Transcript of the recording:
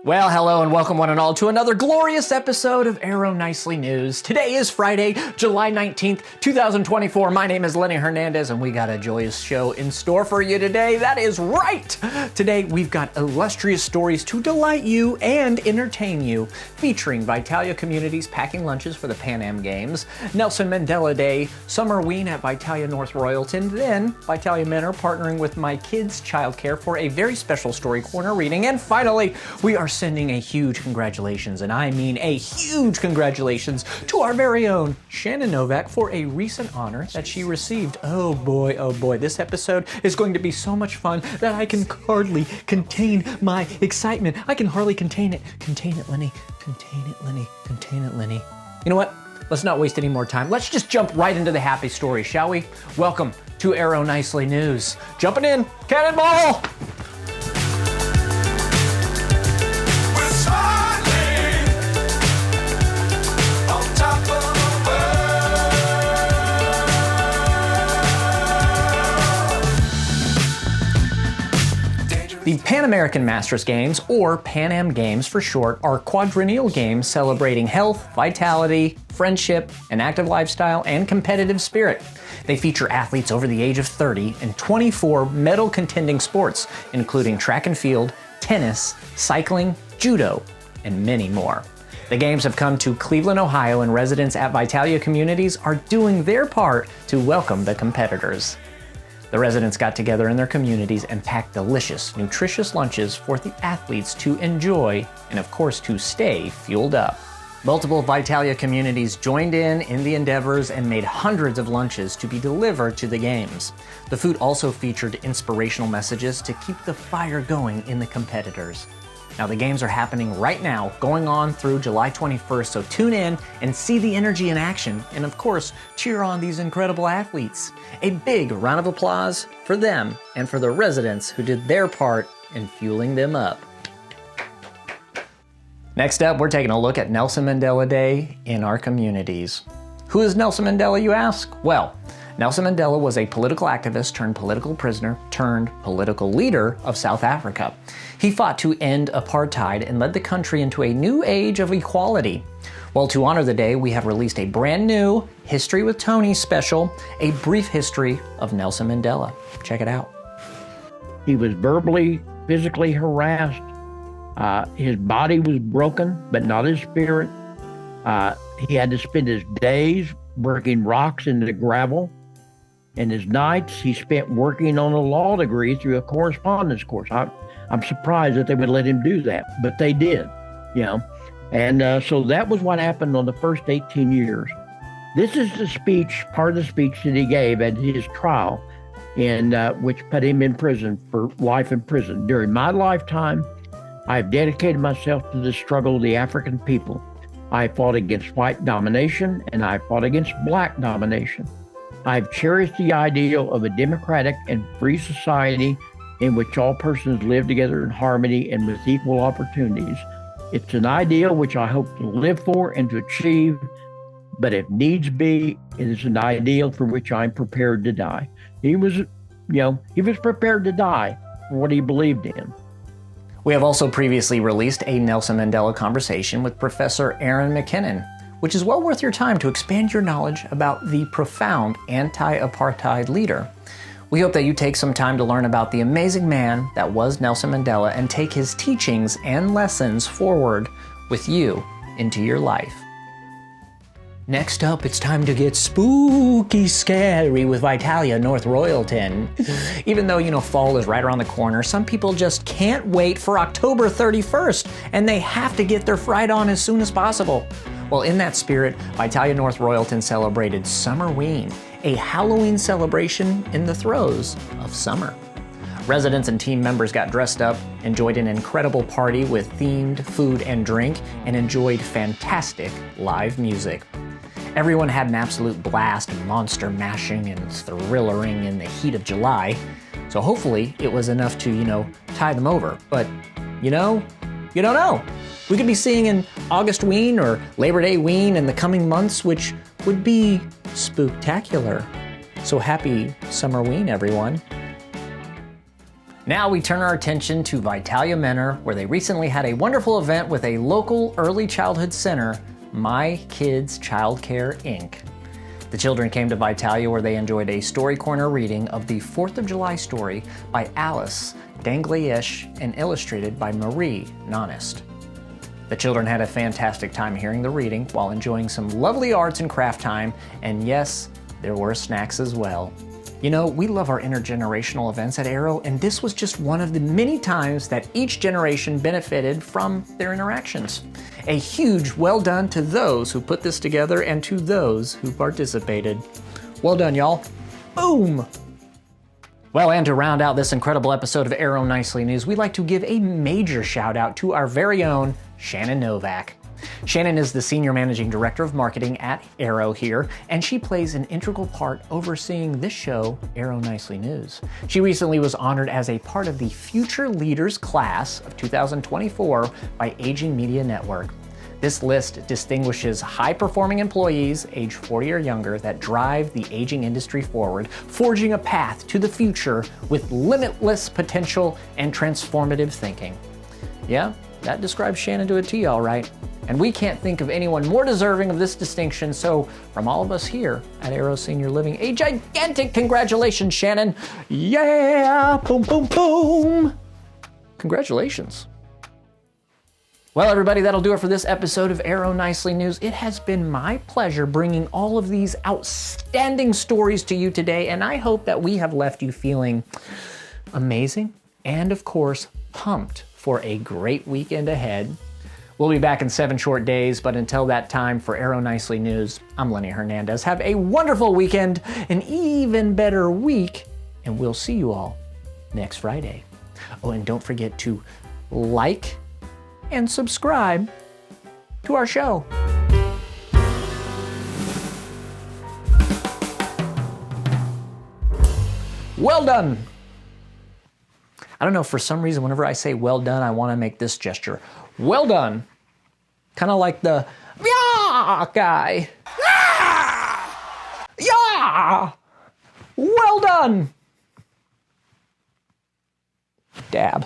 Well, hello and welcome one and all to another glorious episode of Aero Nicely News. Today is Friday, July 19th, 2024. My name is Lenny Hernandez and we got a joyous show in store for you today. That is right! Today we've got illustrious stories to delight you and entertain you, featuring Vitalia communities packing lunches for the PanAm Games, Nelson Mandela Day, Summerween at Vitalia North Royalton, then Vitalia Men are partnering with My Kids Childcare for a very special story corner reading, and finally, we are sending a huge congratulations, and I mean a huge congratulations, to our very own Shannon Novak for a recent honor that she received. Oh boy, this episode is going to be so much fun that I can hardly contain my excitement. I can hardly contain it. Contain it, Lenny. Contain it, Lenny. Contain it, Lenny. You know what? Let's not waste any more time. Let's just jump right into the happy story, shall we? Welcome to Aero Nicely News. Jumping in, cannonball! The Pan American Masters Games, or PanAm Games for short, are quadrennial games celebrating health, vitality, friendship, an active lifestyle, and competitive spirit. They feature athletes over the age of 30 in 24 medal contending sports, including track and field, tennis, cycling, judo, and many more. The games have come to Cleveland, Ohio, and residents at Vitalia communities are doing their part to welcome the competitors. The residents got together in their communities and packed delicious, nutritious lunches for the athletes to enjoy and, of course, to stay fueled up. Multiple Vitalia communities joined in the endeavors and made hundreds of lunches to be delivered to the games. The food also featured inspirational messages to keep the fire going in the competitors. Now, the games are happening right now, going on through July 21st, so tune in and see the energy in action, and of course, cheer on these incredible athletes. A big round of applause for them and for the residents who did their part in fueling them up. Next up, we're taking a look at Nelson Mandela Day in our communities. Who is Nelson Mandela, you ask? Well, Nelson Mandela was a political activist turned political prisoner turned political leader of South Africa. He fought to end apartheid and led the country into a new age of equality. Well, to honor the day, we have released a brand new History with Tony special, a brief history of Nelson Mandela. Check it out. He was verbally, physically harassed. His body was broken, but not his spirit. He had to spend his days working rocks into gravel. And his nights he spent working on a law degree through a correspondence course. I'm surprised that they would let him do that, but they did, you know. And so that was what happened on the first 18 years. This is the speech, part of the speech that he gave at his trial, and which put him in prison for life in prison. During my lifetime, I've dedicated myself to the struggle of the African people. I fought against white domination, and I fought against black domination. I've cherished the ideal of a democratic and free society in which all persons live together in harmony and with equal opportunities. It's an ideal which I hope to live for and to achieve, but if needs be, it is an ideal for which I'm prepared to die. He was prepared to die for what he believed in. We have also previously released a Nelson Mandela conversation with Professor Aaron McKinnon, which is well worth your time to expand your knowledge about the profound anti-apartheid leader. We hope that you take some time to learn about the amazing man that was Nelson Mandela and take his teachings and lessons forward with you into your life. Next up, it's time to get spooky scary with Vitalia North Royalton. Even though, fall is right around the corner, some people just can't wait for October 31st, and they have to get their fright on as soon as possible. Well, in that spirit, Vitalia North Royalton celebrated Summerween, a Halloween celebration in the throes of summer. Residents and team members got dressed up, enjoyed an incredible party with themed food and drink, and enjoyed fantastic live music. Everyone had an absolute blast, monster mashing and thrillering in the heat of July. So hopefully it was enough to, tie them over. But, you don't know. We could be seeing an August-ween or Labor Day-ween in the coming months, which would be spooktacular. So happy Summerween, everyone. Now we turn our attention to VITALIA Menor, where they recently had a wonderful event with a local early childhood center, My Kids Childcare Inc. The children came to VITALIA where they enjoyed a story corner reading of the 4th of July story by Alice Dangliesh and illustrated by Marie Nonest. The children had a fantastic time hearing the reading while enjoying some lovely arts and craft time, and yes, there were snacks as well. You know, we love our intergenerational events at Arrow, and this was just one of the many times that each generation benefited from their interactions. A huge well done to those who put this together and to those who participated. Well done, y'all. Boom! Well, and to round out this incredible episode of Arrow Nicely News, we'd like to give a major shout out to our very own Shannon Novak. Shannon is the Senior Managing Director of Marketing at Arrow here, and she plays an integral part overseeing this show, Arrow Nicely News. She recently was honored as a part of the Future Leaders Class of 2024 by Aging Media Network. This list distinguishes high-performing employees age 40 or younger that drive the aging industry forward, forging a path to the future with limitless potential and transformative thinking. Yeah, that describes Shannon to a T, all right. And we can't think of anyone more deserving of this distinction, so from all of us here at Arrow Senior Living, a gigantic congratulations, Shannon. Yeah, boom, boom, boom. Congratulations. Well, everybody, that'll do it for this episode of Arrow Nicely News. It has been my pleasure bringing all of these outstanding stories to you today, and I hope that we have left you feeling amazing and, of course, pumped for a great weekend ahead. We'll be back in 7 short days, but until that time, for Arrow Nicely News, I'm Lenny Hernandez. Have a wonderful weekend, an even better week, and we'll see you all next Friday. Oh, and don't forget to like and subscribe to our show. Well done. I don't know, for some reason, whenever I say well done, I want to make this gesture. Well done. Kind of like the yeah guy. Yeah. Well done. Dab.